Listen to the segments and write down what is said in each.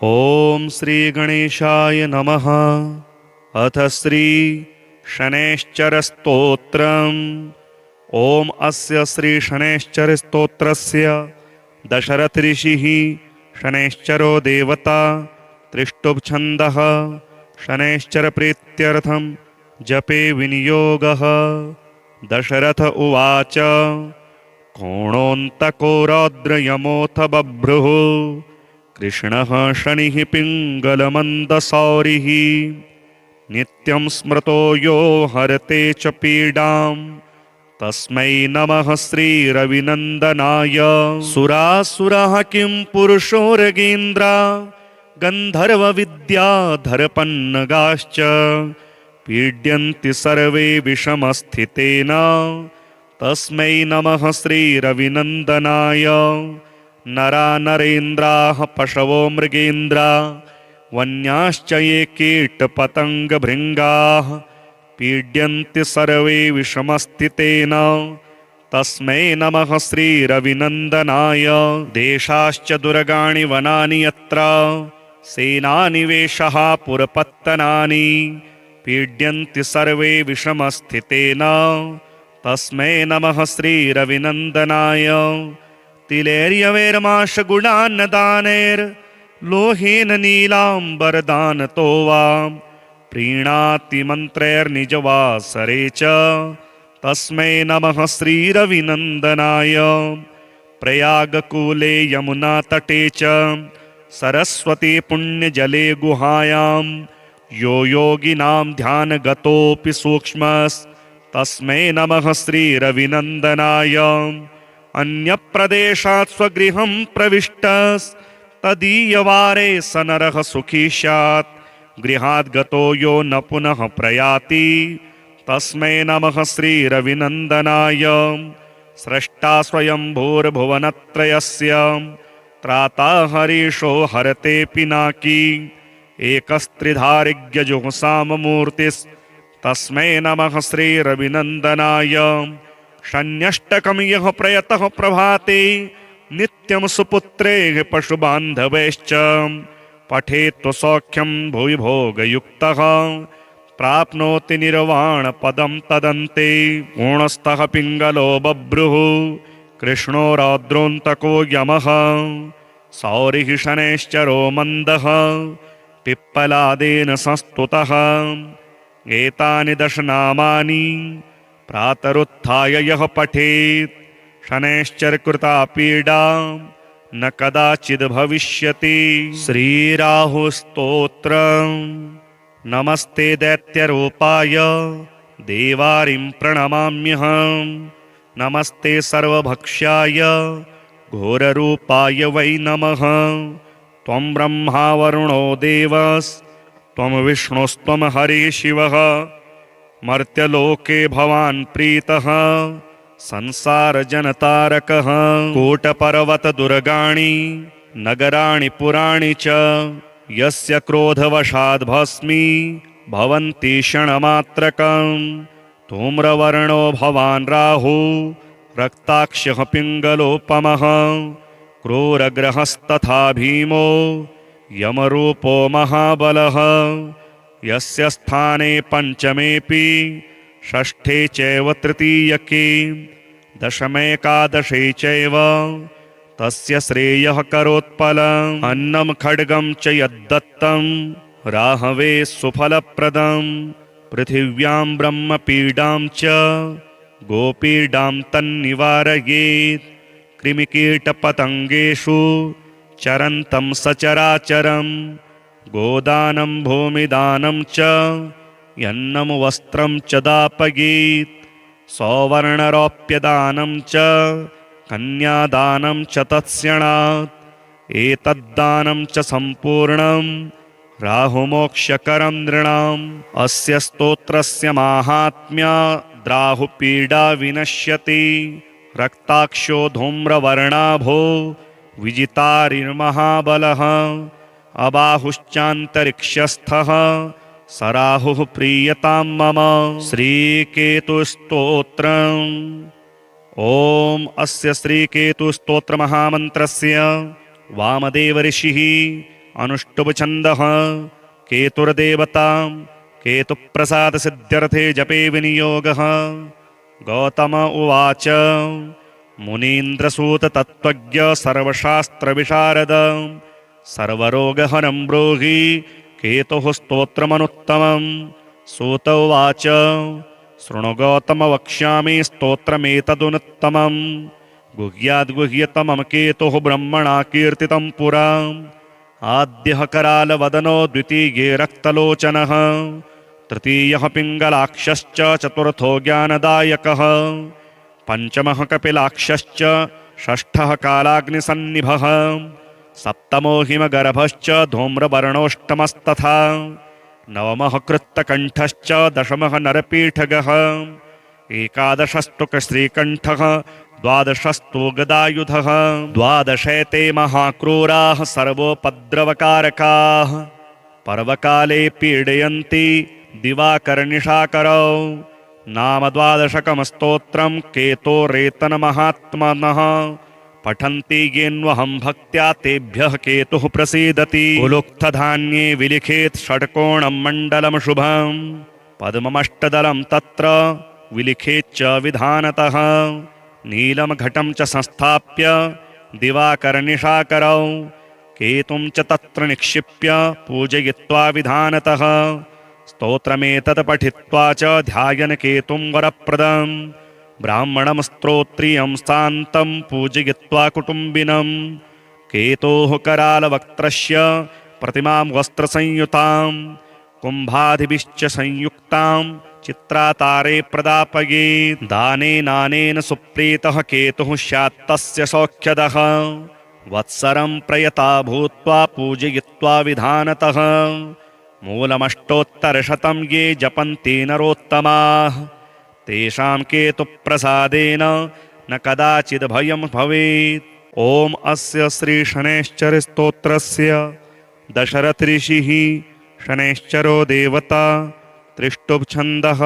ॐ श्रीगणेशाय नमः। अथ श्री शनैश्चरस्तोत्रम्। ॐ अस्य श्री शनैश्चरस्तोत्रस्य दशरथ ऋषिः शनैश्चरो देवता त्रिष्टुप्छन्दः शनैश्चरप्रीत्यर्थं जपे विनियोगः। दशरथ उवाच कोणोऽन्तको रौद्रयमोऽथ बभ्रुः कृष्णः शनिः पिङ्गलमन्दसौरिः नित्यं स्मृतो यो हरते च पीडां तस्मै नमः श्रीरविनन्दनाय। सुरासुरः किं पुरुषो रगेन्द्र गन्धर्वविद्याधरपन्नगाश्च पीड्यन्ति सर्वे विषमस्थितेन तस्मै नमः श्रीरविनन्दनाय। नरा नरेन्द्राः पशवो मृगेन्द्रा वन्याश्च ये कीटपतङ्गभृङ्गाः पीड्यन्ति सर्वे विषमस्थितेन तस्मै नमः श्रीरविनन्दनाय। देशाश्च दुर्गाणि वनानि यत्र सेनानिवेशः पुरपत्तनानि पीड्यन्ति सर्वे विषमस्थितेन तस्मै नमः श्रीरविनन्दनाय। तिलैर्यवैर्माशगुणान्नदानैर्लोहेन नीलाम्बरदानतो वा प्रीणाति मन्त्रैर्निजवासरे च तस्मै नमः श्रीरविनन्दनाय। प्रयागकूले यमुनातटे च सरस्वती पुण्यजले गुहायां यो योगिनां ध्यानगतोऽपि सूक्ष्मस्तस्मै नमः श्रीरविनन्दनाय। अन्यप्रदेशात् स्वगृहं प्रविष्टस्तदीयवारे स नरः सुखी स्यात् गृहात् गतो यो न पुनः प्रयाति तस्मै नमः श्रीरविनन्दनाय। स्रष्टा स्वयंभूर्भुवनत्रयस्य त्राता हरीशो हरते पिनाकी एकस्त्रिधारिज्ञजुःसाममूर्तिस्तस्मै नमः श्रीरविनन्दनाय। शन्यष्टकं यः प्रयतः प्रभाते नित्यं सुपुत्रेः पशुबान्धवैश्च पठेत् सौख्यं भुवि भोगयुक्तः प्राप्नोति निर्वाणपदं तदन्ते। पूर्णस्थः पिङ्गलो बभ्रुः कृष्णो रौद्रोऽन्तको यमः सौरिः शनैश्चरो मन्दः पिप्पलादेन संस्तुतः। एतानि दशनामानि प्रातरुत्थाय यः पठेत् शनैश्चरकृता पीडा न कदाचिद् भविष्यति। श्रीराहुस्तोत्रम्। नमस्ते दैत्यरूपाय देवारिं प्रणमाम्यहम्। नमस्ते सर्वभक्ष्याय घोररूपाय वै नमः। त्वं ब्रह्मा वरुणो देवस्त्वं विष्णुस्त्वं हरिः शिवः मर्त्यलोके भवान् प्रीतः संसारजनतारकः। कूटपर्वतदुर्गाणि नगराणि पुराणि च यस्य क्रोधवशाद् भस्मी भवन्ति क्षणमात्रकम्। धूम्रवर्णो भवान् राहु रक्ताक्षः पिङ्गलोपमः क्रूरग्रहस्तथा भीमो यमरूपो महाबलः। यस्य स्थाने पञ्चमेऽपि षष्ठे चैव तृतीयके दशमेकादशे चैव तस्य श्रेयः करोत्पलम्। अन्नं खड्गं च यद्दत्तं राहवे सुफलप्रदं पृथिव्यां ब्रह्मपीडां च गोपीडां तन्निवारयेत्। कृमिकीटपतङ्गेषु चरन्तं सचराचरम् गोदानं भूमिदानं च यन्नं वस्त्रं च दापयेत्। सौवर्णरौप्यदानं च कन्यादानं च तत्स्यणात्। एतद्दानं च सम्पूर्णं राहुमोक्षकरं नृणाम्। अस्य स्तोत्रस्य माहात्म्याद्राहुपीडा विनश्यति। रक्ताक्षो धूम्रवर्णाभो विजितारिर्महाबलः अबाहुश्चान्तरिक्षस्थः स राहुः प्रीयतां मम। श्रीकेतुस्तोत्रम्। ॐ अस्य श्रीकेतुस्तोत्रमहामन्त्रस्य वामदेव ऋषिः अनुष्टुप्छन्दः केतुर्देवता केतुप्रसादसिद्ध्यर्थे जपे विनियोगः। गौतम उवाच मुनीन्द्रसूत तत्त्वज्ञ सर्वशास्त्रविशारद सर्वरोगहरं ब्रूहि केतुः स्तोत्रमनुत्तमम्। सूत उवाच शृणु गौतम वक्ष्यामि स्तोत्रमेतदुनुत्तमम्। गुह्याद्गुह्यतमं केतुः ब्रह्मणा कीर्तितं पुरा। आद्यः करालवदनो द्वितीये रक्तलोचनः तृतीयः पिङ्गलाक्षश्च चतुर्थो ज्ञानदायकः पञ्चमः कपिलाक्षश्च षष्ठः कालाग्निसन्निभः सप्तमो हिमगर्भश्च धूम्रवर्णोऽष्टमस्तथा नवमः कृत्तकण्ठश्च दशमः नरपीठगः एकादशस्तु श्रीकण्ठः द्वादशस्तु गदायुधः द्वादशैते महाक्रूराः सर्वोपद्रवकारकाः पर्वकाले पीडयन्ति दिवाकरनिशाकरौ नाम द्वादशकं स्तोत्रं केतोरेतनमहात्मनः पठन्ति येन्वहं भक्त्या तेभ्यः केतुः प्रसीदति उलुक्तधान्ये विलिखेत् षट्कोणं मण्डलं शुभं पद्ममष्टदलं तत्र विलिखेच्च विधानतः नीलं घटं च संस्थाप्य दिवाकरनिशाकरौ केतुं च तत्र निक्षिप्य पूजयित्वा विधानतः स्तोत्रमेतत् पठित्वा च ध्यायन् केतुं वरप्रदम् ब्राह्मणं स्तोत्रियं शान्तं पूजयित्वा कुटुम्बिनं केतोः करालवक्त्रस्य प्रतिमां वस्त्रसंयुतां कुम्भादिभिश्च संयुक्तां चित्रातारे प्रदापयेत् दानेनानेन सुप्रीतः केतुः स्यात् तस्य सौख्यदः वत्सरं प्रयता भूत्वा पूजयित्वा विधानतः मूलमष्टोत्तरशतं ये जपन्ति नरोत्तमाः तेषां केतुप्रसादेन न कदाचिद् भयं भवेत्। ॐ अस्य श्रीशनैश्चरस्तोत्रस्य दशरथऋषिः शनैश्चरो देवता त्रिष्टुप्छन्दः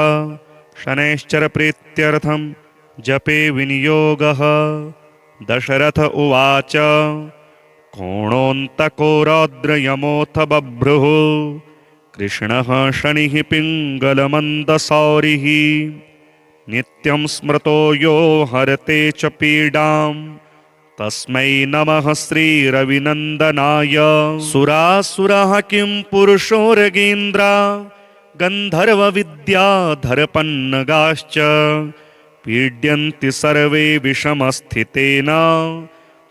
शनैश्चरप्रीत्यर्थं जपे विनियोगः। दशरथ उवाच कोणोऽन्तको रौद्रयमोऽथ बभ्रुः कृष्णः शनिः पिङ्गलमन्दसौरिः नित्यं स्मृतो यो हरते च पीडां तस्मै नमः श्रीरविनन्दनाय। सुरासुरः किं पुरुषोरगेन्द्र गन्धर्वविद्याधरपन्नगाश्च पीड्यन्ति सर्वे विषमस्थितेन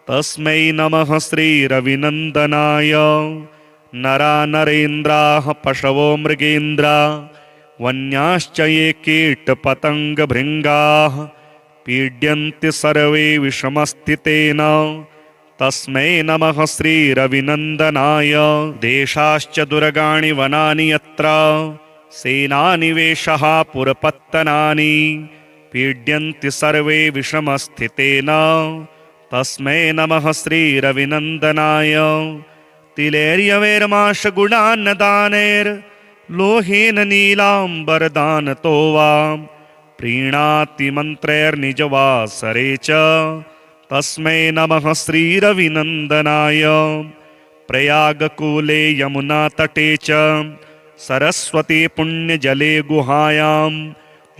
तस्मै नमः श्रीरविनन्दनाय। नरा नरेन्द्राः पशवो मृगेन्द्रा वन्याश्च ये कीटपतङ्गभृङ्गाः पीड्यन्ति सर्वे विषमस्थितेन तस्मै नमः श्रीरविनन्दनाय। देशाश्च दुर्गाणि वनानि यत्र सेनानिवेशः पुरपत्तनानि पीड्यन्ति सर्वे विषमस्थितेन तस्मै नमः श्रीरविनन्दनाय। तिलेर्यवैर्माशगुणान्नदानैर्लोहेन नीलाम्बरदानतो वा प्रीणाति मन्त्रैर्निजवासरे च तस्मै नमः श्रीरविनन्दनाय। प्रयागकूले यमुनातटे च सरस्वती पुण्यजले गुहायां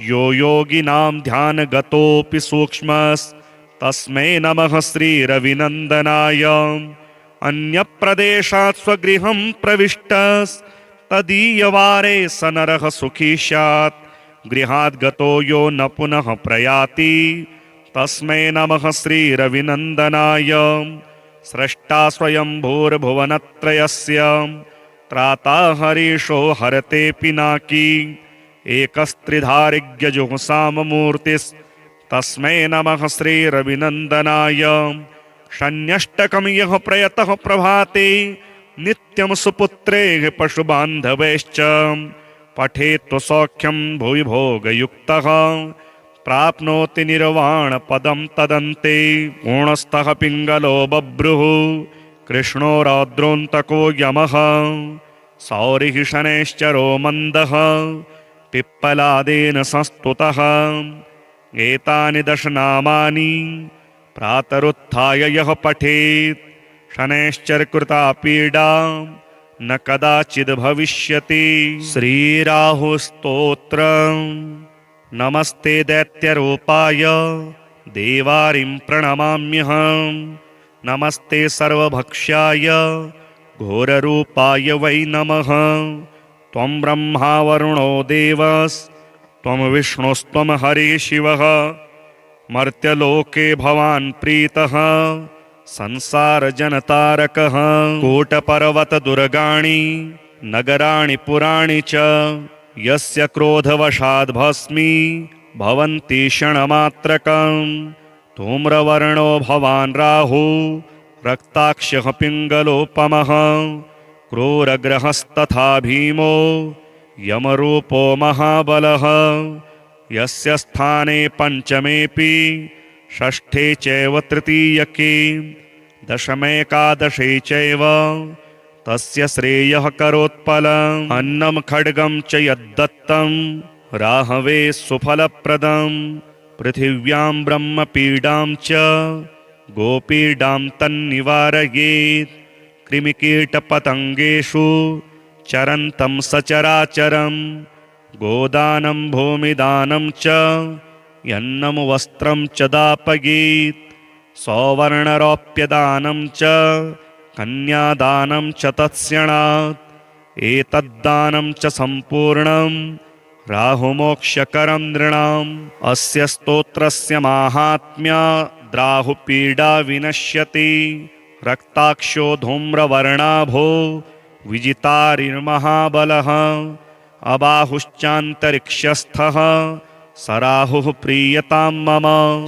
यो योगिनां ध्यानगतोऽपि सूक्ष्मस्तस्मै नमः श्रीरविनन्दनाय। अन्यप्रदेशात् स्वगृहं प्रविष्टस्तदीयवारे स नरः सुखी स्यात् गृहात् गतो यो न पुनः प्रयाति तस्मै नमः श्रीरविनन्दनाय। स्रष्टा स्वयंभूर्भुवनत्रयस्य त्राता हरीशो हरते पिनाकी एकस्त्रिधारिज्ञजुःसाममूर्तिस्तस्मै नमः श्रीरविनन्दनाय। शन्यष्टकं यः प्रयतः प्रभाते नित्यं सुपुत्रेः पशुबान्धवैश्च पठेत् सौख्यं भुवि भोगयुक्तः प्राप्नोति निर्वाणपदं तदन्ते। गुणस्थः पिङ्गलो बभ्रुः कृष्णो रौद्रोऽन्तको यमः सौरिः शनैश्चरो मन्दः पिप्पलादेन संस्तुतः। एतानि दशनामानि प्रातरुत्थाय यः पठेत् शनैश्चरकृता पीडा न कदाचिद् भविष्यति। श्रीराहुस्तोत्रम्। नमस्ते दैत्यरूपाय देवारिं प्रणमाम्यहम्। नमस्ते सर्वभक्ष्याय घोररूपाय वै नमः। त्वं ब्रह्मा वरुणो देवस्त्वं विष्णुस्त्वं हरिः शिवः। मर्त्यलोके भवान् प्रीतः संसारजनतारकः। कूटपर्वतदुर्गाणि नगराणि पुराणि च यस्य क्रोधवशाद् भस्मी भवन्ति क्षणमात्रकम्। धूम्रवर्णो भवान् राहु रक्ताक्षः पिङ्गलोपमः। क्रूरग्रहस्तथा भीमो यमरूपो महाबलः। यस्य स्थाने पञ्चमेऽपि षष्ठे चैव तृतीयके दशमेकादशे चैव तस्य श्रेयः करोत्पलम्। अन्नं खड्गं च यद्दत्तं राहवे सुफलप्रदम्। पृथिव्यां ब्रह्मपीडां च गोपीडां तन्निवारयेत्। कृमिकीटपतङ्गेषु चरन्तं सचराचरम्। गोदानं भूमिदानं च यन्नं वस्त्रं च दापयेत्। सौवर्णरौप्यदानं च कन्यादानं च तत्स्यणात्। एतद्दानं च सम्पूर्णं राहुमोक्षकरं नृणाम्। अस्य स्तोत्रस्य माहात्म्याद्राहुपीडा विनश्यति। रक्ताक्षो धूम्रवर्णाभो विजितारिर्महाबलः। अबाहुश्चान्तरिक्षस्थः स राहुः प्रीयतां मम।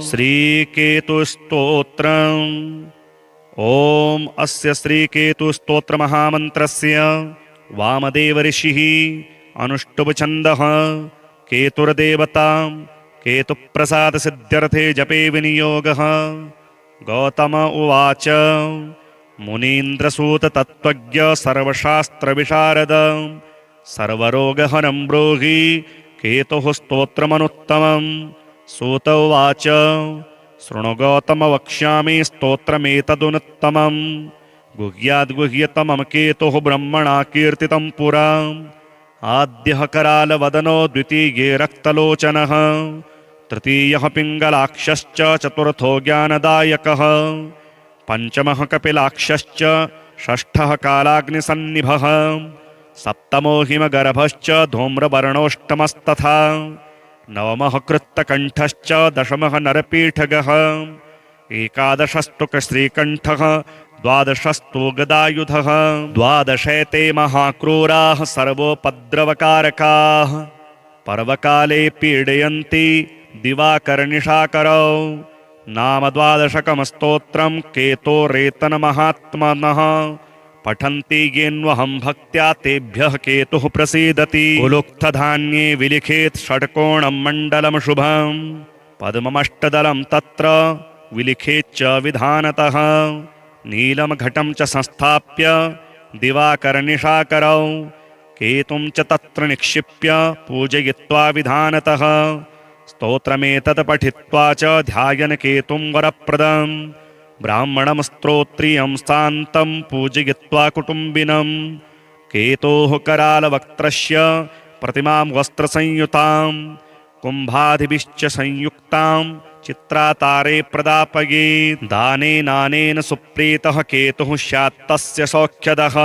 श्रीकेतुस्तोत्रम्। ॐ अस्य श्रीकेतुस्तोत्रमहामन्त्रस्य वामदेवऋषिः अनुष्टुप्छन्दः केतुर्देवता केतुप्रसादसिद्ध्यर्थे जपे विनियोगः। गौतम उवाच मुनीन्द्रसूत तत्त्वज्ञ सर्वशास्त्रविशारद सर्वरोगहरं ब्रूहि केतुः स्तोत्रमनुत्तमम्। सूत उवाच शृणु गौतम वक्ष्यामि स्तोत्रमेतदुनुत्तमम्। गुह्याद्गुह्यतमं केतुः ब्रह्मणा कीर्तितं पुरा। आद्यः करालवदनो द्वितीये रक्तलोचनः तृतीयः पिङ्गलाक्षश्च चतुर्थो ज्ञानदायकः पञ्चमः कपिलाक्षश्च षष्ठः कालाग्निसन्निभः सप्तमो हिमगर्भश्च धूम्रवर्णोष्टमस्तथा नवमः कृत्तकण्ठश्च दशमः नरपीठगः एकादशस्तुकश्रीकण्ठः द्वादशस्तु गदायुधः द्वादशैते महाक्रूराः सर्वोपद्रवकारकाः पर्वकाले पीडयन्ति दिवाकरनिशाकरौ नाम द्वादशकं स्तोत्रं केतोरेतनमहात्मनः पठन्ति येन्वहं भक्त्या तेभ्यः केतुः प्रसीदति उलुक्तधान्ये विलिखेत् षट्कोणं मण्डलं शुभं पद्ममष्टदलं तत्र विलिखेच्च विधानतः नीलं घटं च संस्थाप्य दिवाकरनिशाकरौ केतुं च तत्र निक्षिप्य पूजयित्वा विधानतः स्तोत्रमेतत् पठित्वा च ध्यायन् केतुं वरप्रदं ब्राह्मणं स्तोत्रियं शान्तं पूजयित्वा कुटुम्बिनं केतोः करालवक्त्रस्य प्रतिमां वस्त्रसंयुतां कुम्भादिभिश्च संयुक्तां चित्रातारे प्रदापयेत् दानेनानेन सुप्रीतः केतुः स्यात्तस्य सौख्यदः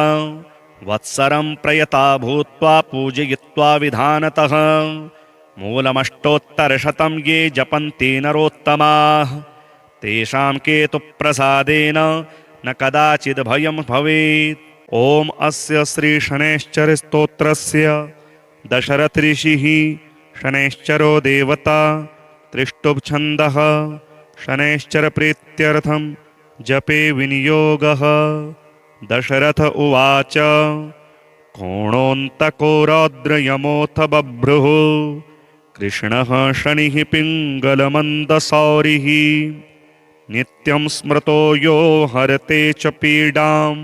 वत्सरं प्रयता भूत्वा पूजयित्वा विधानतः मूलमष्टोत्तरशतं ये जपन्ति नरोत्तमाः तेषां केतुप्रसादेन न कदाचिद् भयं भवेत्। ॐ अस्य श्रीशनैश्चरस्तोत्रस्य दशरथऋषिः शनैश्चरो देवता त्रिष्टुप्छन्दः शनैश्चरप्रीत्यर्थं जपे विनियोगः। दशरथ उवाच कोणोऽन्तको रौद्रयमोऽथ बभ्रुः कृष्णः शनिः पिङ्गलमन्दसौरिः नित्यं स्मृतो यो हरते च पीडां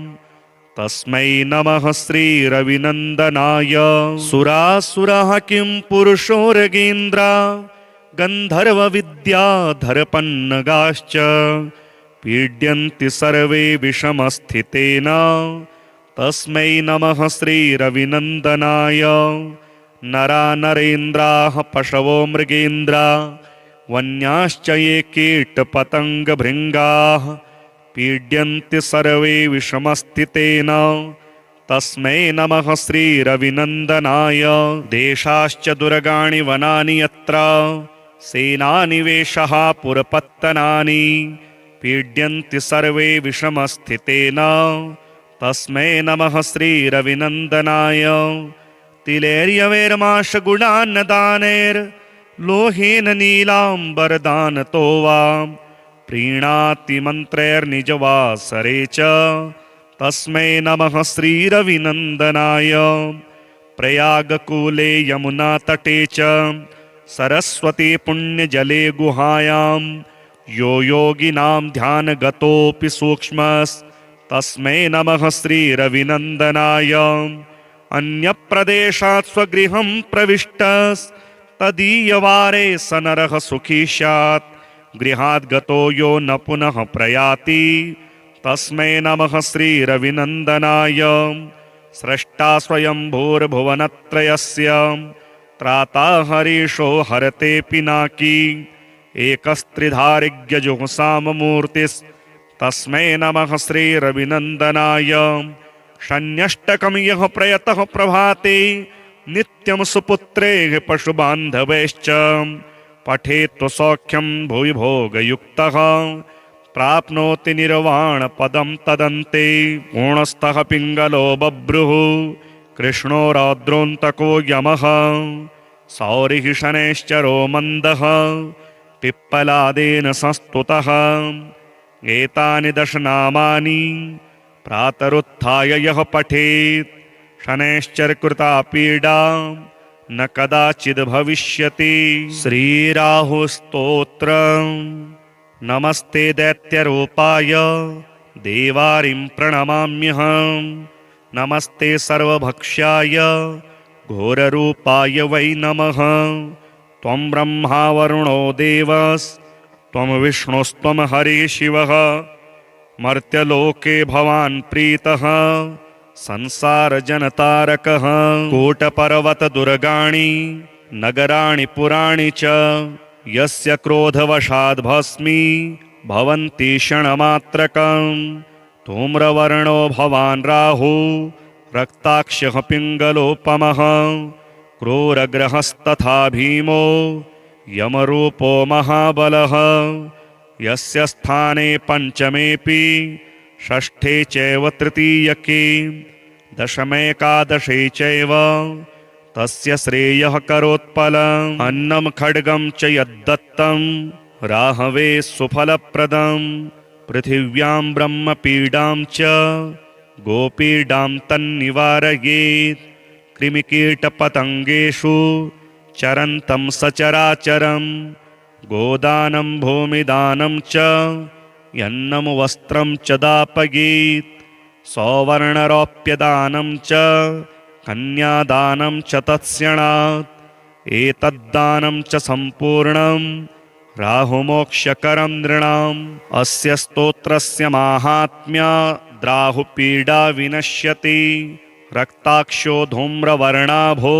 तस्मै नमः श्रीरविनन्दनाय। सुरासुरः किं पुरुषोरगेन्द्रा गन्धर्वविद्याधरपन्नगाश्च पीड्यन्ति सर्वे विषमस्थितेन तस्मै नमः श्रीरविनन्दनाय। नरा नरेन्द्राः पशवो मृगेन्द्रा वन्याश्च ये कीटपतङ्गभृङ्गाः पीड्यन्ति सर्वे विषमस्थितेन तस्मै नमः श्रीरविनन्दनाय। देशाश्च दुर्गाणि वनानि यत्र सेनानिवेशः पुरपत्तनानि पीड्यन्ति सर्वे विषमस्थितेन तस्मै नमः श्रीरविनन्दनाय। तिलैर्यवैर्माशगुणान्नदानैर्लोहेन नीलाम्बरदानतो वा प्रीणाति मन्त्रैर्निजवासरे च तस्मै नमः श्रीरविनन्दनाय। प्रयागकूले यमुनातटे च सरस्वती पुण्यजले गुहायां यो योगिनां ध्यानगतोऽपि सूक्ष्मस्तस्मै नमः श्रीरविनन्दनाय। अन्यप्रदेशात् स्वगृहं प्रविष्टस्तदीयवारे स नरः सुखी स्यात् गृहाद् गतो यो न पुनः प्रयाति तस्मै नमः श्रीरविनन्दनाय। स्रष्टा स्वयंभूर्भुवनत्रयस्य त्राता हरीशो हरते पिनाकी एकस्त्रिधारिज्ञजुःसाममूर्तिस्तस्मै नमः श्रीरविनन्दनाय। षण्यष्टकं यः प्रयतः प्रभाते नित्यं सुपुत्रेः पशुबान्धवैश्च पठेत् सौख्यं भुवि भोगयुक्तः प्राप्नोति निर्वाणपदं तदन्ते। पूर्णस्थः पिङ्गलो बभ्रुः कृष्णो रौद्रोऽन्तको यमः सौरिः शनैश्चरो मन्दः पिप्पलादेन संस्तुतः। एतानि दशनामानि प्रातरुत्थाय यः पठेत् शनैश्चरकृता पीडा न कदाचिद् भविष्यति। श्रीराहुस्तोत्रम्। नमस्ते दैत्यरूपाय देवारिं प्रणमाम्यहम्। नमस्ते सर्वभक्ष्याय घोररूपाय वै नमः। त्वं ब्रह्मा वरुणो देवस्त्वं विष्णुस्त्वं हरिः शिवः मर्त्यलोके भवान् प्रीतः संसारजनतारकः। कूटपर्वतदुर्गाणि नगराणि पुराणि च यस्य क्रोधवशाद् भस्मी भवन्ति क्षणमात्रकम्। धूम्रवर्णो भवान् राहु रक्ताक्षः पिङ्गलोपमः क्रूरग्रहस्तथा भीमो यमरूपो महाबलः। यस्य स्थाने पञ्चमेऽपि षष्ठे चैव तृतीयके दशमेकादशे चैव तस्य श्रेयः करोत्पलम्। अन्नं खड्गं च यद्दत्तं राहवे सुफलप्रदं पृथिव्यां ब्रह्मपीडां च गोपीडां तन्निवारयेत्। कृमिकीटपतङ्गेषु चरन्तं सचराचरं गोदानं भूमिदानं च यन्नं वस्त्रं च दापयेत्। सौवर्णरौप्यदानं च कन्यादानं च तत्स्यणात्। एतद्दानं च सम्पूर्णं राहुमोक्षकरं नृणाम्। अस्य स्तोत्रस्य माहात्म्याद्राहुपीडा विनश्यति। रक्ताक्षो धूम्रवर्णाभो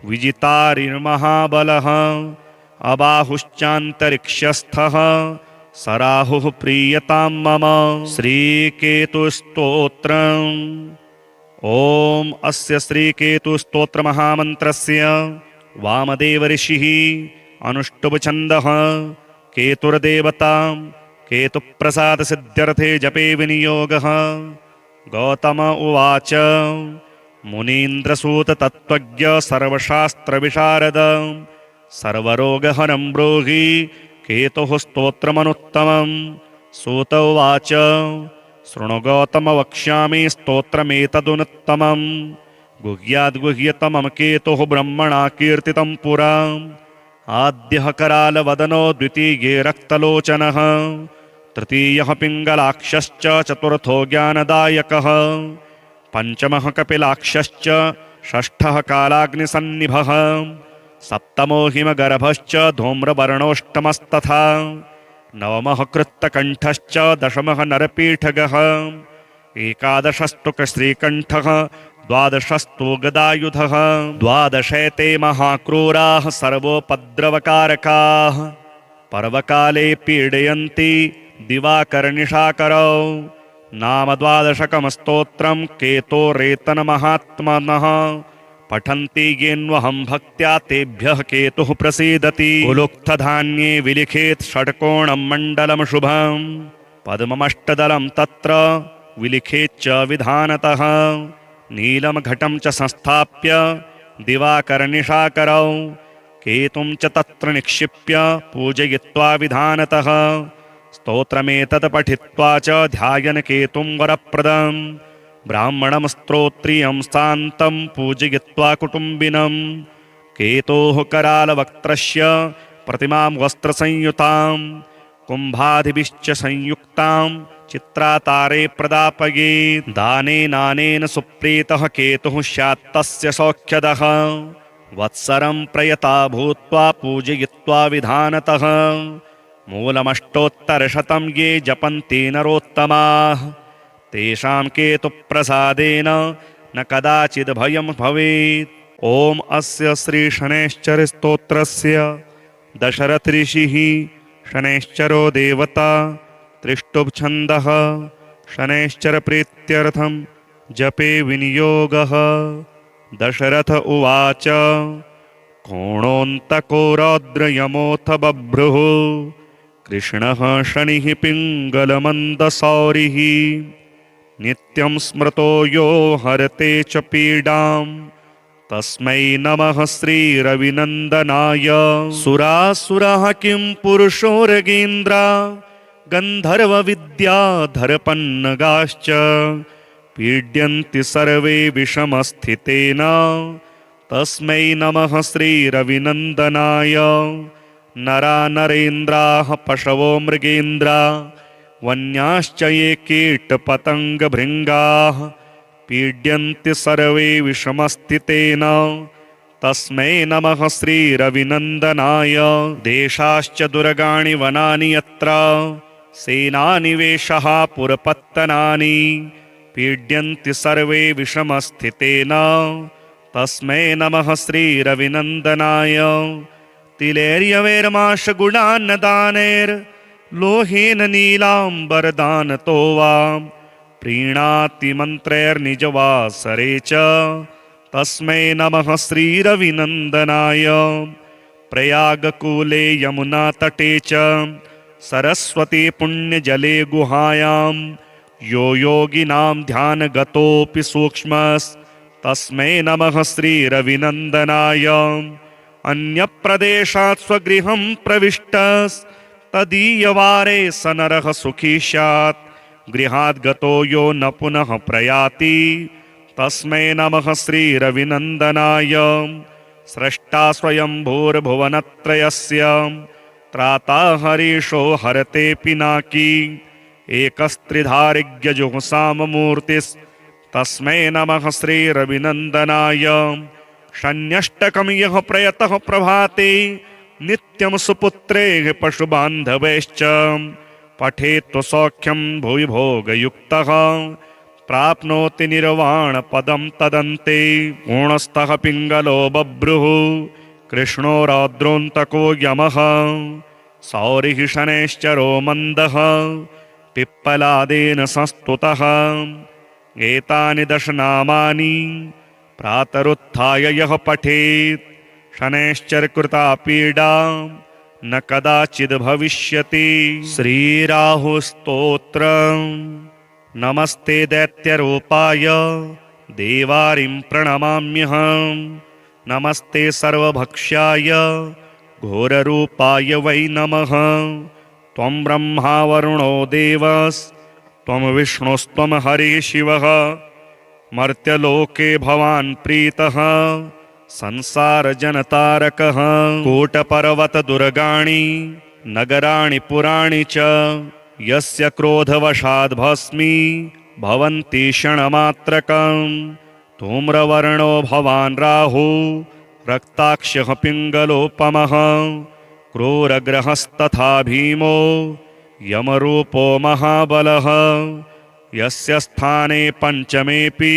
विजितारिर्महाबलः अबाहुश्चान्तरिक्षस्थः स राहुः प्रीयतां मम। श्रीकेतुस्तोत्रम्। ॐ अस्य श्रीकेतुस्तोत्रमहामन्त्रस्य वामदेवऋषिः अनुष्टुप्छन्दः केतुर्देवता केतुप्रसादसिद्ध्यर्थे जपे विनियोगः। गौतम उवाच मुनीन्द्रसूततत्त्वज्ञ सर्वशास्त्रविशारद सर्वरोगहरं ब्रूहि केतुः स्तोत्रमनुत्तमम्। सूत उवाच शृणु गौतम वक्ष्यामि स्तोत्रमेतदुनुत्तमम्। गुह्याद्गुह्यतमं केतुः ब्रह्मणा कीर्तितं पुरा। आद्यः करालवदनो द्वितीये रक्तलोचनः तृतीयः पिङ्गलाक्षश्च चतुर्थो ज्ञानदायकः पञ्चमः कपिलाक्षश्च षष्ठः कालाग्निसन्निभः सप्तमो हिमगर्भश्च धूम्रवर्णोऽष्टमस्तथा नवमः कृत्तकण्ठश्च दशमः नरपीठगः एकादशस्तु श्रीकण्ठः द्वादशस्तु गदायुधः द्वादशैते महाक्रूराः सर्वोपद्रवकारकाः पर्वकाले पीडयन्ति दिवाकरनिशाकरौ नाम द्वादशकं स्तोत्रं केतोरेतनमहात्मनः पठन्ति येन्वहं भक्त्या तेभ्यः केतुः प्रसीदति उलुक्तधान्ये विलिखेत् षट्कोणं मण्डलं शुभं पद्ममष्टदलं तत्र विलिखेच्च विधानतः नीलं घटं च संस्थाप्य दिवाकरनिशाकरौ केतुं च तत्र निक्षिप्य पूजयित्वा विधानतः स्तोत्रमेतत् पठित्वा च ध्यायन् केतुं वरप्रदं ब्राह्मणं स्तोत्रियं शान्तं पूजयित्वा कुटुम्बिनं केतोः करालवक्त्रस्य प्रतिमां वस्त्रसंयुतां कुम्भादिभिश्च संयुक्तां चित्रातारे प्रदापयेत् दानेनानेन सुप्रीतः केतुः स्यात् तस्य सौख्यदः वत्सरं प्रयता भूत्वा पूजयित्वा विधानतः मूलमष्टोत्तरशतं ये जपन्ति नरोत्तमाः तेषां केतुप्रसादेन न कदाचिद् भयं भवेत्। ॐ अस्य श्रीशनैश्चरस्तोत्रस्य दशरथऋषिः शनैश्चरो देवता त्रिष्टुप्छन्दः शनैश्चरप्रीत्यर्थं जपे विनियोगः। दशरथ उवाच कोणोऽन्तको रौद्रयमोऽथ बभ्रुः कृष्णः शनिः पिङ्गलमन्दसौरिः नित्यं स्मृतो यो हरते च पीडां तस्मै नमः श्रीरविनन्दनाय। सुरासुरः किं पुरुषोरगेन्द्र गन्धर्वविद्याधरपन्नगाश्च पीड्यन्ति सर्वे विषमस्थितेन तस्मै नमः श्रीरविनन्दनाय। नरा नरेन्द्राः पशवो मृगेन्द्रा वन्याश्च ये कीटपतङ्गभृङ्गाः पीड्यन्ति सर्वे विषमस्थितेन तस्मै नमः श्रीरविनन्दनाय। देशाश्च दुर्गाणि वनानि यत्र सेनानिवेशः पुरपत्तनानि पीड्यन्ति सर्वे विषमस्थितेन तस्मै नमः श्रीरविनन्दनाय। तिलेर्यवैर्माशगुणान्नदानैर्लोहेन नीलाम्बरदानतो वा प्रीणाति मन्त्रैर्निजवासरे च तस्मै नमः श्रीरविनन्दनाय। प्रयागकूले यमुनातटे च सरस्वती पुण्यजले गुहायां यो योगिनां ध्यानगतोऽपि सूक्ष्मस्तस्मै नमः श्रीरविनन्दनाय। अन्यप्रदेशात् स्वगृहं प्रविष्टस्तदीयवारे स नरः सुखी स्यात् गृहात् गतो यो न पुनः प्रयाति तस्मै नमः श्रीरविनन्दनाय। स्रष्टा स्वयंभूर्भुवनत्रयस्य त्राता हरीशो हरते पिनाकी एकस्त्रिधारिज्ञजुःसाममूर्तिस्तस्मै नमः श्रीरविनन्दनाय। शन्यष्टकं यः प्रयतः प्रभाते नित्यं सुपुत्रेः पशुबान्धवैश्च पठेत् सौख्यं भुवि भोगयुक्तः प्राप्नोति निर्वाणपदं तदन्ते। गुणस्थः पिङ्गलो बभ्रुः कृष्णो रौद्रोऽन्तको यमः सौरिः शनैश्चरो मन्दः पिप्पलादेन संस्तुतः। एतानि दशनामानि प्रातरुत्थाय यः पठेत् शनैश्चरकृता पीडा न कदाचिद् भविष्यति। श्रीराहुस्तोत्रम्। नमस्ते दैत्यरूपाय देवारिं प्रणमाम्यहम्। नमस्ते सर्वभक्ष्याय घोररूपाय वै नमः। त्वं ब्रह्मा वरुणो देवस्त्वं विष्णुस्त्वं हरिः शिवः मर्त्यलोके भवान् प्रीतः संसारजनतारकः। कूटपर्वतदुर्गाणि नगराणि पुराणि च यस्य क्रोधवशाद् भस्मी भवन्ति क्षणमात्रकम्। धूम्रवर्णो भवान् राहु रक्ताक्षः पिङ्गलोपमः क्रूरग्रहस्तथा भीमो यमरूपो महाबलः यस्य स्थाने पञ्चमेऽपि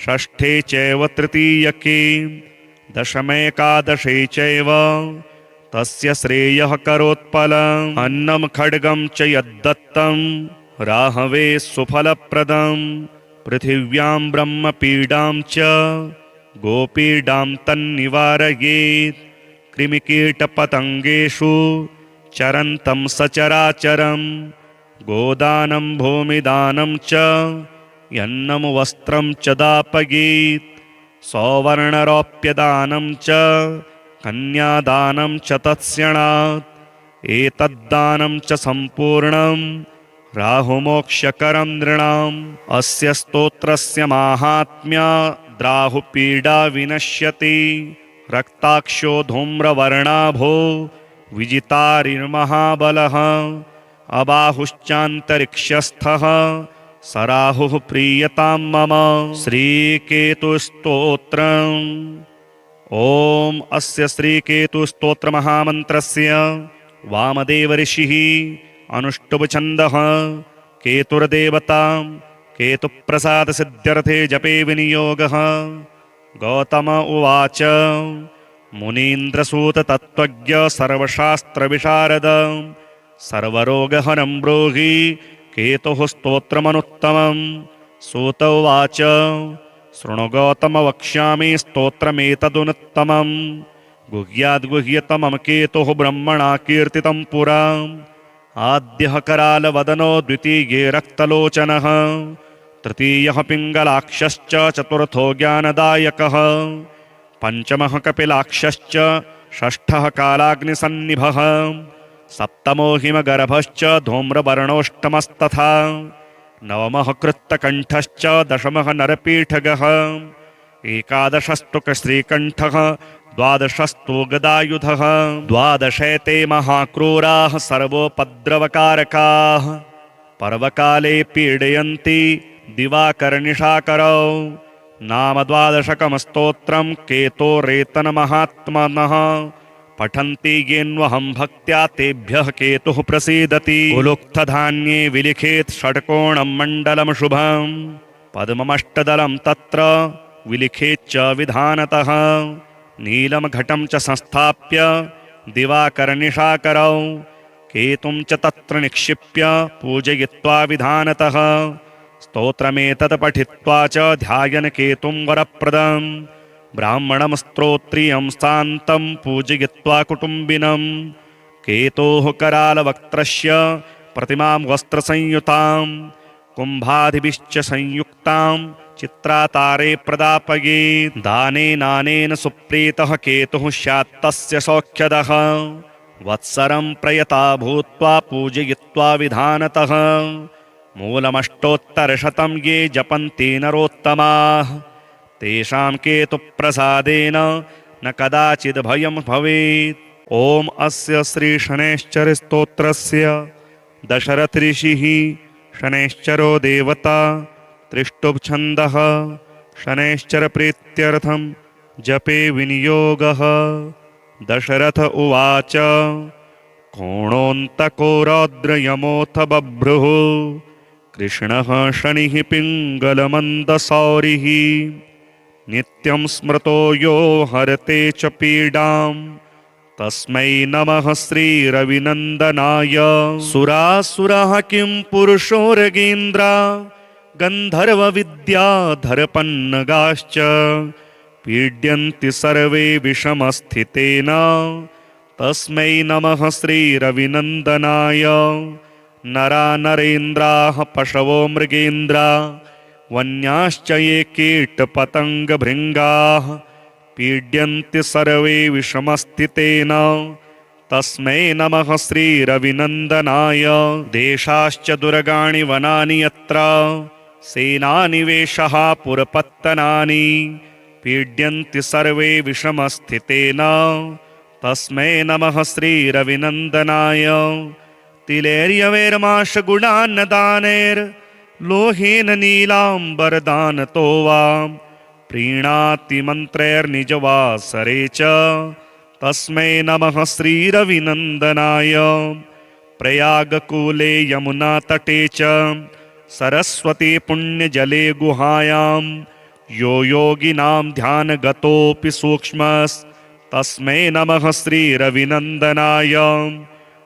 षष्ठे चैव तृतीयके दशमेकादशे चैव तस्य श्रेयः करोत्पलम् अन्नं खड्गं च यद्दत्तं राहवे सुफलप्रदं पृथिव्यां ब्रह्मपीडां च गोपीडां तन्निवारयेत् कृमिकीटपतङ्गेषु चरन्तं सचराचरं गोदानं भूमिदानं च यन्नं वस्त्रं च दापयेत् सौवर्णरौप्यदानं च कन्यादानं च तत्स्यणात् एतद्दानं च सम्पूर्णं राहुमोक्षकरं नृणाम् अस्य स्तोत्रस्य माहात्म्याद्राहुपीडा विनश्यति रक्ताक्षो धूम्रवर्णाभो विजितारिर्महाबलः अबाहुश्चान्तरिक्षस्थः स राहुः प्रीयतां मम श्रीकेतुस्तोत्रम् ॐ अस्य श्रीकेतुस्तोत्रमहामन्त्रस्य वामदेवऋषिः अनुष्टुप्छन्दः केतुर्देवता केतुप्रसादसिद्ध्यर्थे जपे विनियोगः गौतम उवाच मुनीन्द्रसूततत्त्वज्ञ सर्वशास्त्रविशारद सर्वरोगहरं ब्रूहि केतुः स्तोत्रमनुत्तमम् सूत उवाच शृणु गौतम वक्ष्यामि स्तोत्रमेतदुनुत्तमम् गुह्याद्गुह्यतमं केतुः ब्रह्मणा कीर्तितं पुरा आद्यः करालवदनो द्वितीये रक्तलोचनः तृतीयः पिङ्गलाक्षश्च चतुर्थो ज्ञानदायकः पञ्चमः कपिलाक्षश्च षष्ठः कालाग्निसन्निभः सप्तमो हिमगर्भश्च धूम्रवर्णोष्टमस्तथा नवमः कृत्तकण्ठश्च दशमः नरपीठगः एकादशस्तुकश्रीकण्ठः द्वादशस्तु गदायुधः द्वादशैते महाक्रूराः सर्वोपद्रवकारकाः पर्वकाले पीडयन्ति दिवाकरनिशाकरौ नाम द्वादशकं स्तोत्रं केतोरेतनमहात्मनः पठन्ति येन्वहं भक्त्या तेभ्यः केतुः प्रसीदति उलुक्तधान्ये विलिखेत् षट्कोणं मण्डलं शुभं पद्ममष्टदलं तत्र विलिखेच्च विधानतः नीलं घटं च संस्थाप्य दिवाकरनिशाकरौ केतुं च तत्र निक्षिप्य पूजयित्वा विधानतः स्तोत्रमेतत् पठित्वा च ध्यायन् केतुं वरप्रदं ब्राह्मणं स्तोत्रियं शान्तं पूजयित्वा कुटुम्बिनं केतोः करालवक्त्रस्य प्रतिमां वस्त्रसंयुतां कुम्भादिभिश्च संयुक्तां चित्रातारे प्रदापयेत् दानेनानेन सुप्रीतः केतुः स्यात्तस्य सौख्यदः वत्सरं प्रयता भूत्वा पूजयित्वा विधानतः मूलमष्टोत्तरशतं ये जपन्ति नरोत्तमाः तेषां केतुप्रसादेन न कदाचिद् भयं भवेत् ॐ अस्य श्रीशनैश्चरस्तोत्रस्य दशरथऋषिः शनैश्चरो देवता त्रिष्टुप्छन्दः शनैश्चरप्रीत्यर्थं जपे विनियोगः दशरथ उवाच कोणोऽन्तको रौद्रयमोऽथ बभ्रुः कृष्णः शनिः पिङ्गलमन्दसौरिः नित्यं स्मृतो यो हरते च पीडां तस्मै नमः श्रीरविनन्दनाय सुरासुरः किं पुरुषोरगेन्द्रा गन्धर्वविद्याधरपन्नगाश्च पीड्यन्ति सर्वे विषमस्थितेन तस्मै नमः श्रीरविनन्दनाय नरा नरेन्द्राः पशवो मृगेन्द्रा वन्याश्च ये कीटपतङ्गभृङ्गाः पीड्यन्ति सर्वे विषमस्थितेन तस्मै नमः श्रीरविनन्दनाय देशाश्च दुर्गाणि वनानि यत्र सेनानिवेशः पुरपत्तनानि पीड्यन्ति सर्वे विषमस्थितेन तस्मै नमः श्रीरविनन्दनाय तिलेर्यवैर्माशगुणान्नदानैर्लोहेन नीलाम्बरदानतो वा प्रीणाति मन्त्रैर्निजवासरे च तस्मै नमः श्रीरविनन्दनाय प्रयागकूले यमुनातटे च सरस्वती पुण्यजले गुहायां यो योगिनां ध्यानगतोऽपि सूक्ष्मस्तस्मै नमः श्रीरविनन्दनाय।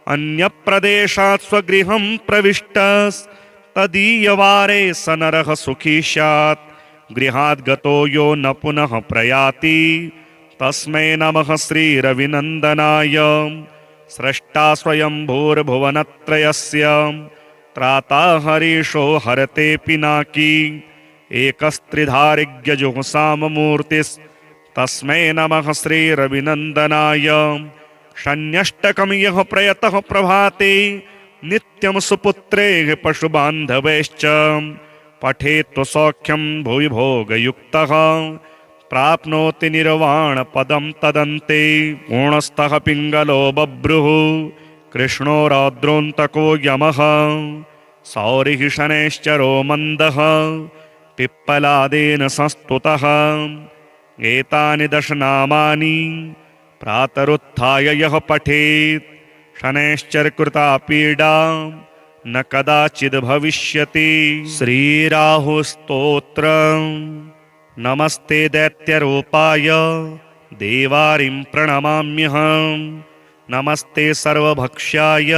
अन्यप्रदेशात् स्वगृहं प्रविष्टस्तदीयवारे स नरः सुखी स्यात्। गृहाद् गतो यो न पुनः प्रयाति तस्मै नमः श्रीरविनन्दनाय। स्रष्टा स्वयंभूर्भुवनत्रयस्य त्राता हरीशो हरते पिनाकी एकस्त्रिधारिज्ञजुःसाममूर्तिस्तस्मै नमः श्रीरविनन्दनाय। षण्यष्टकं यः प्रयतः प्रभाते नित्यं सुपुत्रेः पशुबान्धवैश्च पठेत् सौख्यं भुवि भोगयुक्तः प्राप्नोति निर्वाणपदं तदन्ते। पूर्णस्थः पिङ्गलो बभ्रुः कृष्णो रौद्रोऽन्तको यमः सौरिः शनैश्चरो मन्दः पिप्पलादेन संस्तुतः। एतानि दशनामानि प्रातरुत्थाय यः पठेत् शनैश्चरकृता पीडा न कदाचिद् भविष्यति। श्रीराहुस्तोत्रम्। नमस्ते दैत्यरूपाय देवारिं प्रणमाम्यहम्। नमस्ते सर्वभक्ष्याय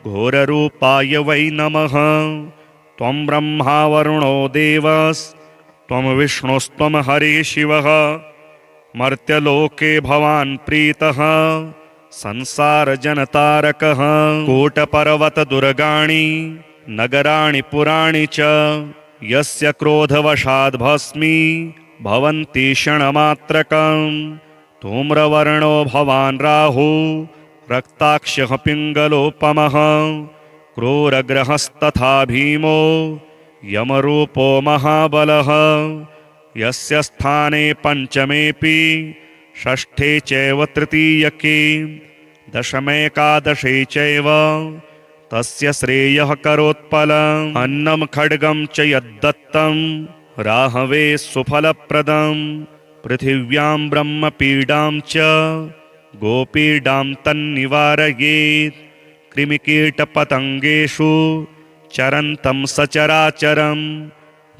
घोररूपाय वै नमः। त्वं ब्रह्मा वरुणो देवस्त्वं विष्णुस्त्वं हरिः शिवः। मर्त्यलोके भवान् प्रीतः संसारजनतारकः। कूटपर्वतदुर्गाणि नगराणि पुराणि च यस्य क्रोधवशाद् भस्मी भवन्ति क्षणमात्रकम्। धूम्रवर्णो भवान् राहु रक्ताक्षः पिङ्गलोपमः। क्रूरग्रहस्तथा भीमो यमरूपो महाबलः। यस्य स्थाने पञ्चमेऽपि षष्ठे चैव तृतीयके दशमेकादशे चैव तस्य श्रेयः करोत्पलम्। अन्नं खड्गं च यद्दत्तं राहवे सुफलप्रदम्। पृथिव्यां ब्रह्मपीडां च गोपीडां तन्निवारयेत्। कृमिकीटपतङ्गेषु चरन्तं सचराचरम्।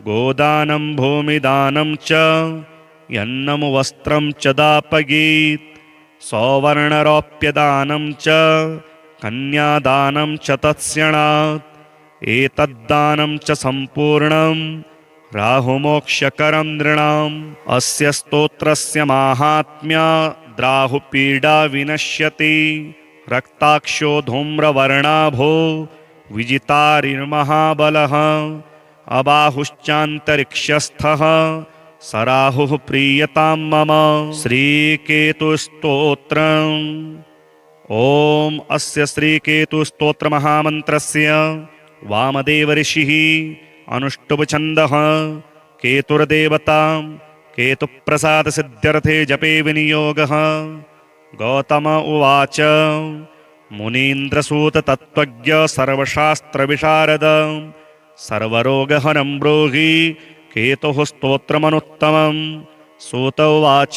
गोदानं भूमिदानं च यन्नं वस्त्रं च दापयेत्। सौवर्णरौप्यदानं च कन्यादानं च तत्स्यणात्। एतद्दानं च सम्पूर्णं राहुमोक्षकरं नृणाम्। अस्य स्तोत्रस्य माहात्म्याद्राहुपीडा विनश्यति। रक्ताक्षो धूम्रवर्णाभो विजितारिर्महाबलः। अबाहुश्चान्तरिक्षस्थः स राहुः प्रीयतां मम। श्रीकेतुस्तोत्रम्। ॐ अस्य श्रीकेतुस्तोत्रमहामन्त्रस्य वामदेवऋषिः अनुष्टुप्छन्दः केतुर्देवता केतुप्रसादसिद्ध्यर्थे जपे विनियोगः। गौतम उवाच मुनीन्द्रसूततत्त्वज्ञ सर्वशास्त्रविशारद सर्वरोगहरं ब्रूहि केतुः स्तोत्रमनुत्तमम्। सूत उवाच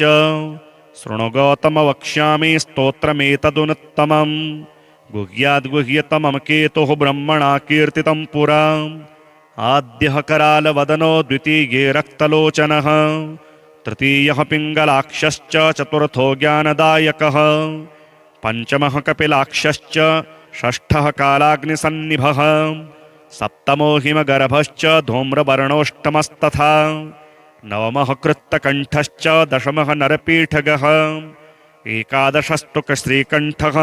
शृणु गौतम वक्ष्यामि स्तोत्रमेतदुनुत्तमम्। गुह्याद्गुह्यतमं केतुः ब्रह्मणा कीर्तितं पुरा। आद्यः करालवदनो द्वितीये रक्तलोचनः तृतीयः पिङ्गलाक्षश्च चतुर्थो ज्ञानदायकः पञ्चमः कपिलाक्षश्च षष्ठः कालाग्निसन्निभः सप्तमो हिमगर्भश्च धूम्रवर्णोऽष्टमस्तथा नवमः कृत्तकण्ठश्च दशमः नरपीठगः एकादशस्तु श्रीकण्ठः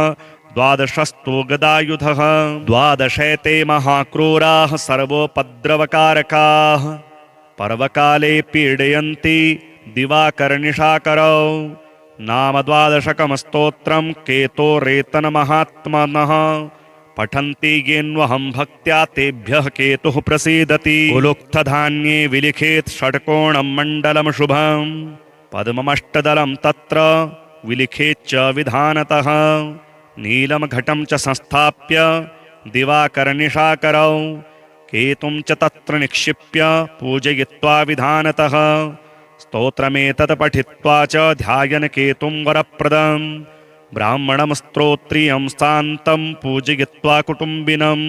द्वादशस्तु गदायुधः द्वादशैते महाक्रूराः सर्वोपद्रवकारकाः पर्वकाले पीडयन्ति दिवाकरनिशाकरौ नाम द्वादशकं स्तोत्रं केतोरेतनमहात्मनः पठन्ति येन्वहं भक्त्या तेभ्यः केतुः प्रसीदति कुलुक्थधान्ये विलिखेत् षट्कोणं मण्डलं शुभं पद्ममष्टदलं तत्र विलिखेच्च विधानतः नीलं घटं च संस्थाप्य दिवाकरनिशाकरौ केतुं च तत्र निक्षिप्य पूजयित्वा विधानतः स्तोत्रमेतत् पठित्वा च ध्यायन् केतुं वरप्रदम् ब्राह्मणं स्तोत्रियं शान्तं पूजयित्वा कुटुम्बिनं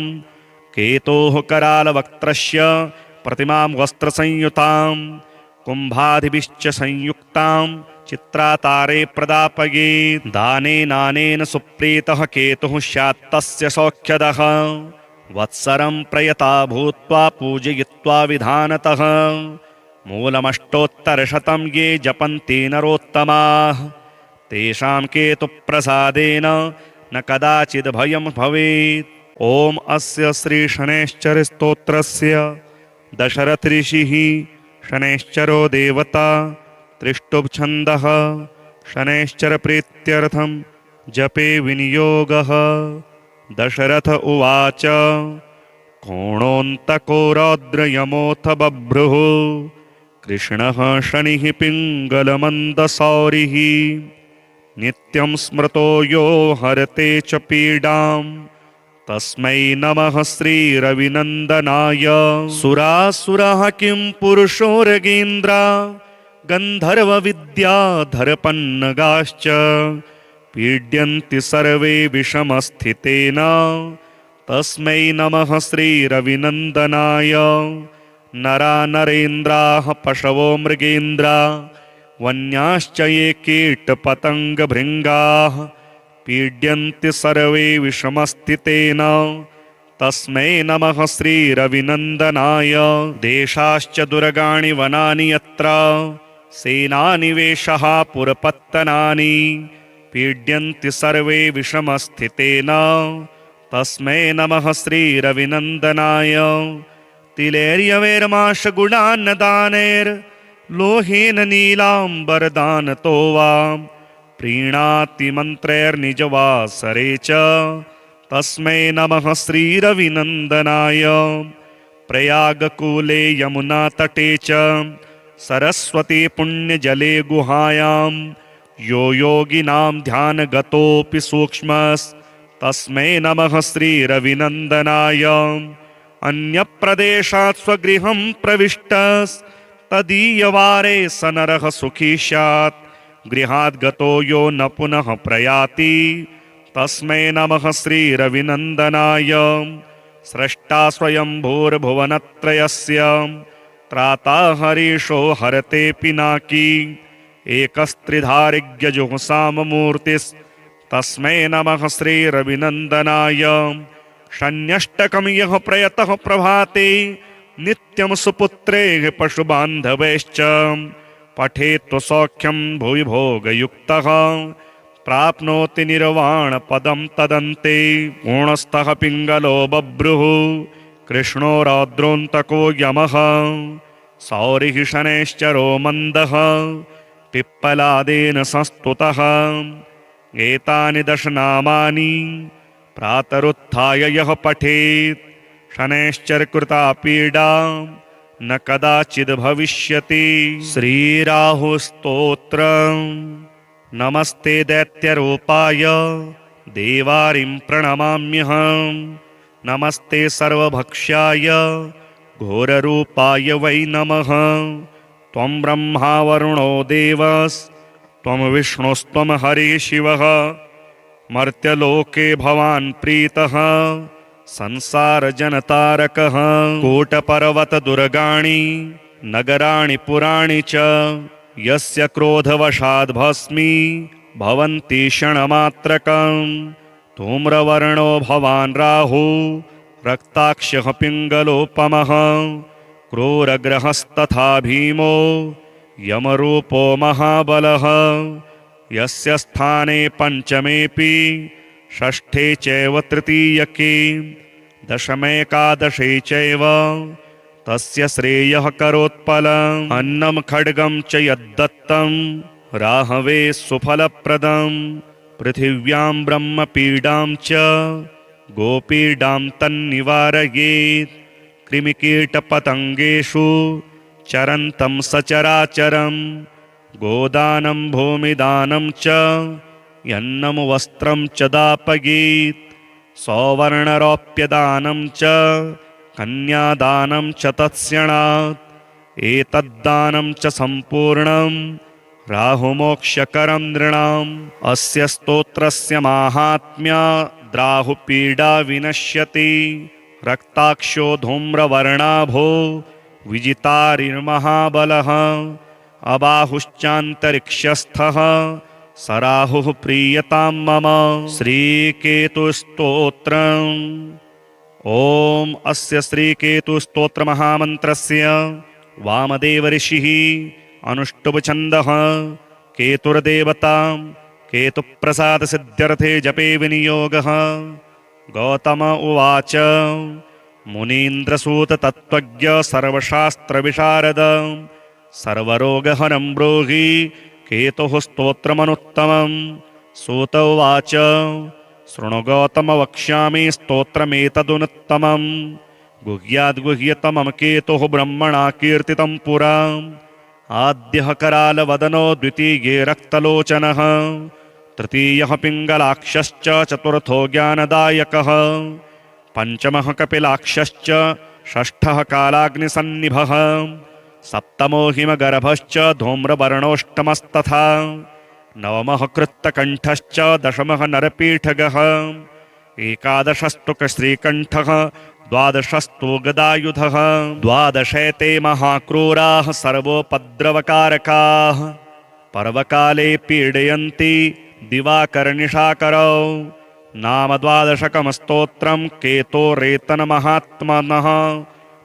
केतोः करालवक्त्रस्य प्रतिमां वस्त्रसंयुतां कुम्भादिभिश्च संयुक्तां चित्रातारे प्रदापये दानेनानेन सुप्रीतः केतुः स्यात्तस्य सौख्यदः वत्सरं प्रयता भूत्वा पूजयित्वा विधानतः मूलमष्टोत्तरशतं ये जपन्ति नरोत्तमाः तेषां केतुप्रसादेन न कदाचिद् भयं भवेत्। ॐ अस्य श्रीशनैश्चरस्तोत्रस्य दशरथऋषिः शनैश्चरो देवता त्रिष्टुप्छन्दः शनैश्चरप्रीत्यर्थं जपे विनियोगः। दशरथ उवाच कोणोऽन्तको रौद्रयमोऽथ बभ्रुः कृष्णः शनिः पिङ्गलमन्दसौरिः नित्यं स्मृतो यो हरते च पीडां तस्मै नमः श्रीरविनन्दनाय। सुरासुरः किं पुरुषोरगेन्द्र गन्धर्वविद्याधरपन्नगाश्च पीड्यन्ति सर्वे विषमस्थितेन तस्मै नमः श्रीरविनन्दनाय। नरा नरेन्द्राः पशवो मृगेन्द्रा वन्याश्च ये कीटपतङ्गभृङ्गाः पीड्यन्ति सर्वे विषमस्थितेन तस्मै नमः श्रीरविनन्दनाय। देशाश्च दुर्गाणि वनानि यत्र सेनानिवेशः पुरपत्तनानि पीड्यन्ति सर्वे विषमस्थितेन तस्मै नमः श्रीरविनन्दनाय। तिलैर्यवैर्माशगुणान्नदानैर्लोहेन नीलाम्बरदानतो वा प्रीणाति मन्त्रैर्निजवासरे च तस्मै नमः श्रीरविनन्दनाय। प्रयागकूले यमुनातटे च सरस्वती पुण्यजले गुहायां यो योगिनां ध्यानगतोऽपि सूक्ष्मस्तस्मै नमः श्रीरविनन्दनाय। अन्यप्रदेशात् स्वगृहं प्रविष्टस्तदीयवारे स नरः सुखी स्यात् गृहात् गतो यो न पुनः प्रयाति तस्मै नमः श्रीरविनन्दनाय। स्रष्टा स्वयंभूर्भुवनत्रयस्य त्राता हरीशो हरते पिनाकी एकस्त्रिधारिज्ञजुःसाममूर्तिस्तस्मै नमः श्रीरविनन्दनाय। शन्यष्टकं यः प्रयतः प्रभाते नित्यं सुपुत्रेः पशुबान्धवैश्च पठेत् सौख्यं भुवि भोगयुक्तः प्राप्नोति निर्वाणपदं तदन्ते। पूर्णस्थः पिङ्गलो बभ्रुः कृष्णो रौद्रोऽन्तको यमः सौरिः शनैश्चरो मन्दः पिप्पलादेन संस्तुतः। एतानि दशनामानि प्रातरुत्थाय यः पठेत् शनैश्चरकृता पीडा न कदाचिद् भविष्यति। श्रीराहुस्तोत्रम्। नमस्ते दैत्यरूपाय देवारिं प्रणमाम्यहम्। नमस्ते सर्वभक्ष्याय घोररूपाय वै नमः। त्वं ब्रह्मा वरुणो देवस्त्वं विष्णुस्त्वं हरिः शिवः मर्त्यलोके भवान् प्रीतः संसारजनतारकः। कूटपर्वतदुर्गाणि नगराणि पुराणि च यस्य क्रोधवशाद् भस्मी भवन्ति क्षणमात्रकम्। धूम्रवर्णो भवान् राहु रक्ताक्षः पिङ्गलोपमः क्रूरग्रहस्तथा भीमो यमरूपो महाबलः। यस्य स्थाने पञ्चमेऽपि षष्ठे चैव तृतीयके दशमेकादशे चैव तस्य श्रेयः करोत्पलम्। अन्नं खड्गं च यद्दत्तं राहवे सुफलप्रदं पृथिव्यां ब्रह्मपीडां च गोपीडां तन्निवारयेत्। कृमिकीटपतङ्गेषु चरन्तं सचराचरं गोदानं भूमिदानं च यन्नं वस्त्रं च दापयेत्। सौवर्णरौप्यदानं च कन्यादानं च तत्स्यणात्। एतद्दानं च सम्पूर्णं राहुमोक्षकरं नृणाम् अस्य स्तोत्रस्य माहात्म्य द्राहुपीडा विनश्यति रक्ताक्षो धूम्रवर्णाभो विजितारिर्महाबलः अबाहुश्चान्तरिक्षस्थः स राहुः प्रीयतां मम श्रीकेतुस्तोत्रम् ॐ अस्य श्रीकेतुस्तोत्रमहामन्त्रस्य वामदेवऋषिः अनुष्टुप्छन्दः केतुर्देवता केतुप्रसादसिद्ध्यर्थे जपे विनियोगः गौतम उवाच मुनीन्द्रसूततत्त्वज्ञ सर्वशास्त्रविशारद सर्वरोगहरं ब्रूहि केतुः स्तोत्रमनुत्तमम् सूत उवाच शृणु गौतम वक्ष्यामि स्तोत्रमेतदुनुत्तमम् गुह्याद्गुह्यतमं केतुः ब्रह्मणा कीर्तितं पुरा आद्यः करालवदनो द्वितीये रक्तलोचनः तृतीयः पिङ्गलाक्षश्च चतुर्थो ज्ञानदायकः पञ्चमः कपिलाक्षश्च षष्ठः कालाग्निसन्निभः सप्तमो हिमगर्भश्च धूम्रवर्णोष्टमस्तथा नवमः कृत्तकण्ठश्च दशमः नरपीठगः एकादशस्तु श्रीकण्ठः द्वादशस्तु गदायुधः द्वादशैते महाक्रूराः सर्वोपद्रवकारकाः पर्वकाले पीडयन्ति दिवाकरनिशाकरौ नाम द्वादशकं स्तोत्रं केतोरेतनमहात्मनः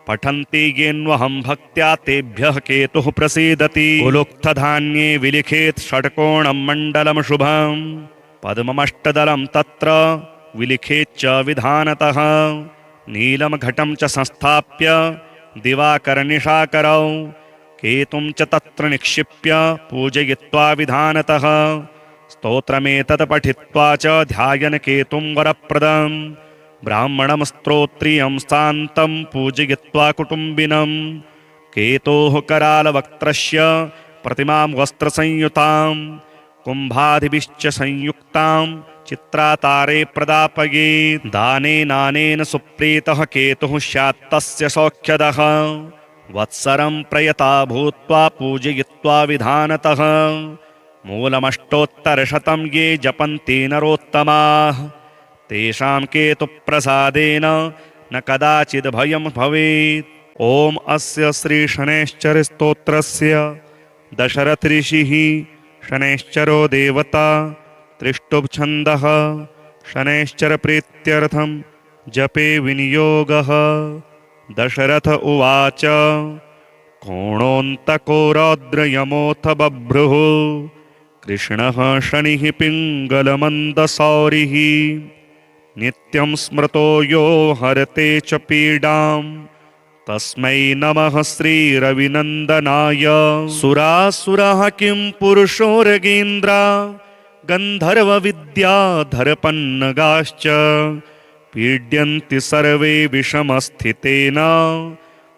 पठन्ति येन्वहं भक्त्या तेभ्यः केतुः प्रसीदति उलुक्तधान्ये विलिखेत् षट्कोणं मण्डलं शुभं पद्ममष्टदलं तत्र विलिखेच्च विधानतः नीलं घटं च संस्थाप्य दिवाकरनिशाकरौ केतुं च तत्र निक्षिप्य पूजयित्वा विधानतः स्तोत्रमेतत् पठित्वा च ध्यायन् केतुं वरप्रदम् ब्राह्मणं स्तोत्रियं शान्तं पूजयित्वा कुटुम्बिनं केतोः करालवक्त्रस्य प्रतिमां वस्त्रसंयुतां कुम्भादिभिश्च संयुक्तां चित्रातारे प्रदापयेत् दानेनानेन सुप्रीतः केतुः स्यात् तस्य सौख्यदः वत्सरं प्रयता भूत्वा पूजयित्वा विधानतः मूलमष्टोत्तरशतं ये जपन्ति नरोत्तमाः तेषां केतुप्रसादेन न कदाचिद् भयं भवेत् ॐ अस्य श्रीशनैश्चरस्तोत्रस्य दशरथऋषिः शनैश्चरो देवता त्रिष्टुप्छन्दः शनैश्चरप्रीत्यर्थं जपे विनियोगः दशरथ उवाच कोणोऽन्तको रौद्रयमोऽथ बभ्रुः कृष्णः शनिः पिङ्गलमन्दसौरिः नित्यं स्मृतो यो हरते च पीडां तस्मै नमः श्रीरविनन्दनाय सुरासुरः किं पुरुषोरगेन्द्र गन्धर्वविद्याधरपन्नगाश्च पीड्यन्ति सर्वे विषमस्थितेन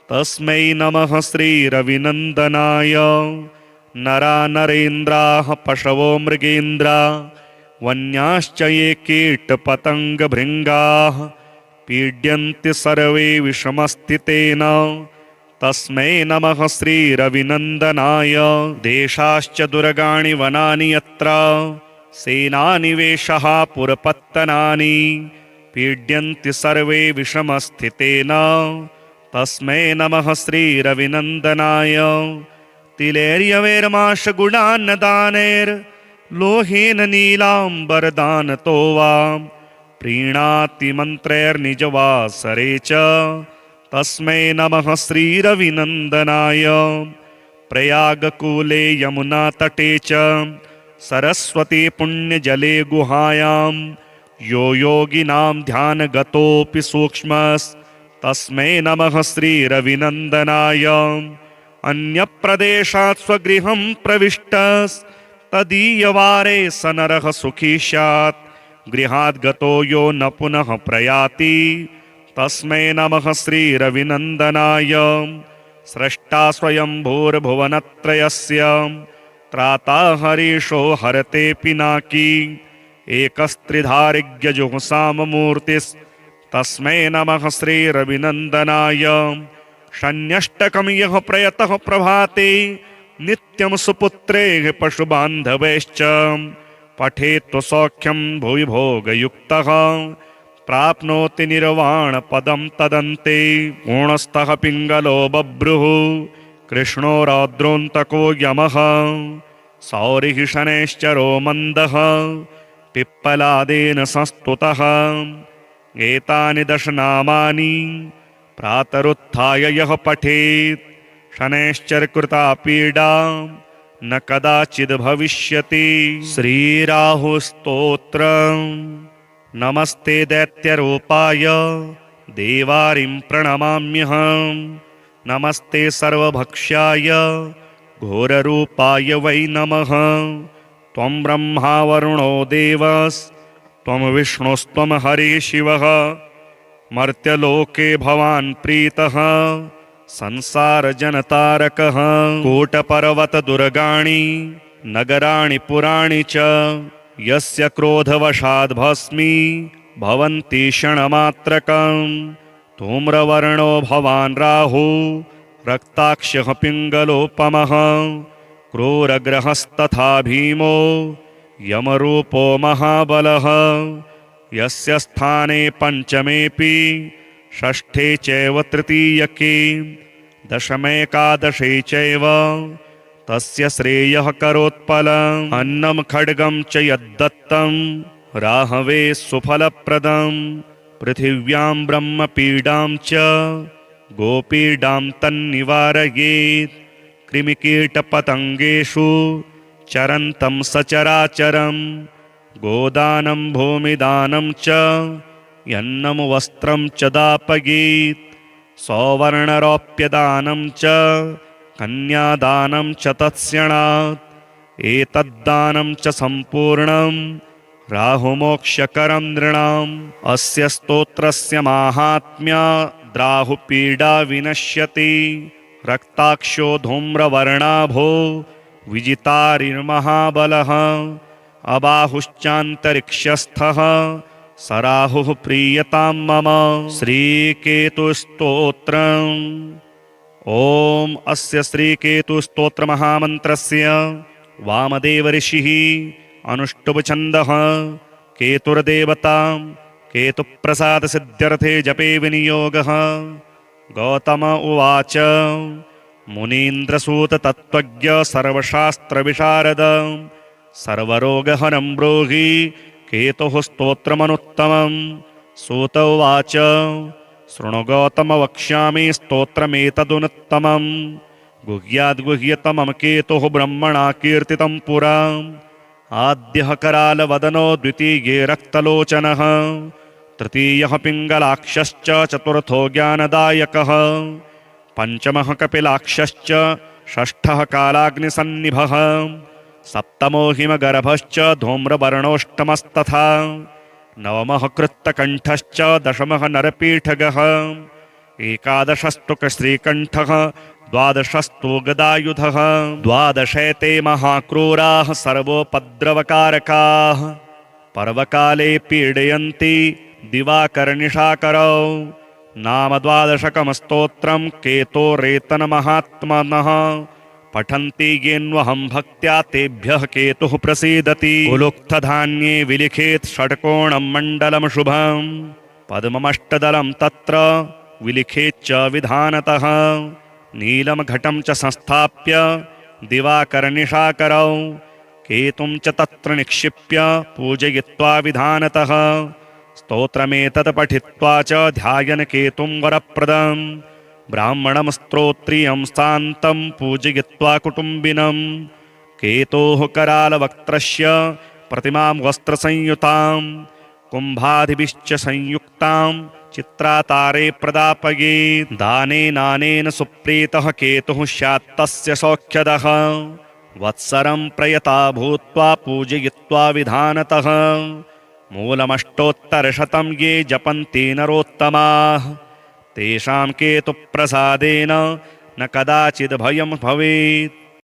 तस्मै नमः श्रीरविनन्दनाय नरा नरेन्द्राः पशवो मृगेन्द्रा वन्याश्च ये कीटपतङ्गभृङ्गाः पीड्यन्ति सर्वे विषमस्थितेन तस्मै नमः श्रीरविनन्दनाय देशाश्च दुर्गाणि वनानि यत्र सेनानिवेशः पुरपत्तनानि पीड्यन्ति सर्वे विषमस्थितेन तस्मै नमः श्रीरविनन्दनाय तिलेर्यवेर्माशगुणान्नदानैर्लोहेन नीलाम्बरदानतो वा प्रीणाति मन्त्रैर्निजवासरे च तस्मै नमः श्रीरविनन्दनाय प्रयागकूले यमुनातटे च सरस्वती पुण्यजले गुहायां यो योगिनां ध्यानगतोऽपि सूक्ष्मस्तस्मै नमः श्रीरविनन्दनाय अन्यप्रदेशात् स्वगृहं प्रविष्टस्तदीयवारे स नरः सुखी स्यात् गृहात् गतो यो न पुनः प्रयाति तस्मै नमः श्रीरविनन्दनाय स्रष्टा स्वयंभूर्भुवनत्रयस्य त्राता हरीशो हरते पिनाकी एकस्त्रिधारिज्ञजुःसाममूर्तिस्तस्मै नमः श्रीरविनन्दनाय शन्यष्टकं यः प्रयतः प्रभाते नित्यं सुपुत्रैः पशुबान्धवैश्च पठेत्व सौख्यं भुवि भोगयुक्तः प्राप्नोति निर्वाणपदं तदन्ते गुणस्थः पिङ्गलो बभ्रुः कृष्णो रौद्रोऽन्तको यमः सौरिः शनैश्चरो मन्दः पिप्पलादेन संस्तुतः एतानि दशनामानि प्रातरुत्थाय यः पठेत् शनैश्चरकृता पीडा न कदाचिद् भविष्यति। श्रीराहुस्तोत्रम्। नमस्ते दैत्यरूपाय देवारिं प्रणमाम्यहम्। नमस्ते सर्वभक्ष्याय घोररूपाय वै नमः। त्वं ब्रह्मा वरुणो देवस्त्वं विष्णुस्त्वं हरिः शिवः। मर्त्यलोके भवान् प्रीतः संसारजनतारकः। कूटपर्वतदुर्गाणि नगराणि पुराणि च यस्य क्रोधवशाद् भस्मी भवन्ति क्षणमात्रकम्। धूम्रवर्णो भवान् राहु रक्ताक्षः पिङ्गलोपमः। क्रूरग्रहस्तथा भीमो यमरूपो महाबलः। यस्य स्थाने पञ्चमेऽपि षष्ठे चैव तृतीयके दशमेकादशे चैव तस्य श्रेयः करोत्पलम्। अन्नं खड्गं च यद्दत्तं राहवे सुफलप्रदम्। पृथिव्यां ब्रह्मपीडां च गोपीडां तन्निवारयेत्। कृमिकीटपतङ्गेषु चरन्तं सचराचरम्। गोदानं भूमिदानं च यन्नं वस्त्रं च दापयेत्। सौवर्णरौप्यदानं च कन्यादानं च तत्स्यणात्। एतद्दानं च सम्पूर्णं राहुमोक्षकरं नृणाम्। अस्य स्तोत्रस्य माहात्म्याद्राहुपीडा विनश्यति। रक्ताक्षो धूम्रवर्णाभो विजितारिर्महाबलः। अबाहुश्चान्तरिक्षस्थः स राहुः प्रीयतां मम। श्रीकेतुस्तोत्रम्। ॐ अस्य श्रीकेतुस्तोत्रमहामन्त्रस्य वामदेवऋषिः अनुष्टुप्छन्दः केतुर्देवता केतुप्रसादसिद्ध्यर्थे जपे विनियोगः। गौतम उवाच मुनीन्द्रसूत तत्त्वज्ञ सर्वशास्त्रविशारद सर्वरोगहरं ब्रूहि केतुः स्तोत्रमनुत्तमम्। सूत उवाच शृणु गौतम वक्ष्यामि स्तोत्रमेतदुनुत्तमम्। गुह्याद्गुह्यतमं केतुः ब्रह्मणा कीर्तितं पुरा। आद्यः करालवदनो द्वितीये रक्तलोचनः तृतीयः पिङ्गलाक्षश्च चतुर्थो ज्ञानदायकः पञ्चमः कपिलाक्षश्च षष्ठः कालाग्निसन्निभः सप्तमो हिमगर्भश्च धूम्रवर्णोऽष्टमस्तथा नवमः कृत्तकण्ठश्च दशमः नरपीठगः एकादशस्तु श्रीकण्ठः द्वादशस्तु गदायुधः द्वादशैते महाक्रूराः सर्वोपद्रवकारकाः पर्वकाले पीडयन्ति दिवाकरनिशाकरौ नाम द्वादशकं स्तोत्रं केतोरेतनमहात्मनः पठन्ति येन्वहं भक्त्या तेभ्यः केतुः प्रसीदति उलुक्थधान्ये विलिखेत् षट्कोणं मण्डलं शुभं पद्ममष्टदलं तत्र विलिखेच्च विधानतः नीलं घटं च संस्थाप्य दिवाकरनिशाकरौ केतुं च तत्र निक्षिप्य पूजयित्वा विधानतः स्तोत्रमेतत् पठित्वा च ध्यायन् केतुं वरप्रदम् ब्राह्मणं स्तोत्रियं शान्तं पूजयित्वा कुटुम्बिनं केतोः करालवक्त्रस्य प्रतिमां वस्त्रसंयुतां कुम्भादिभिश्च संयुक्तां चित्रातारे प्रदापयेत् दानेनानेन सुप्रीतः केतुः स्यात्तस्य सौख्यदः वत्सरं प्रयता भूत्वा पूजयित्वा विधानतः मूलमष्टोत्तरशतं ये जपन्ति नरोत्तमाः तेषां केतुप्रसादेन न कदाचिद् भयं भवेत्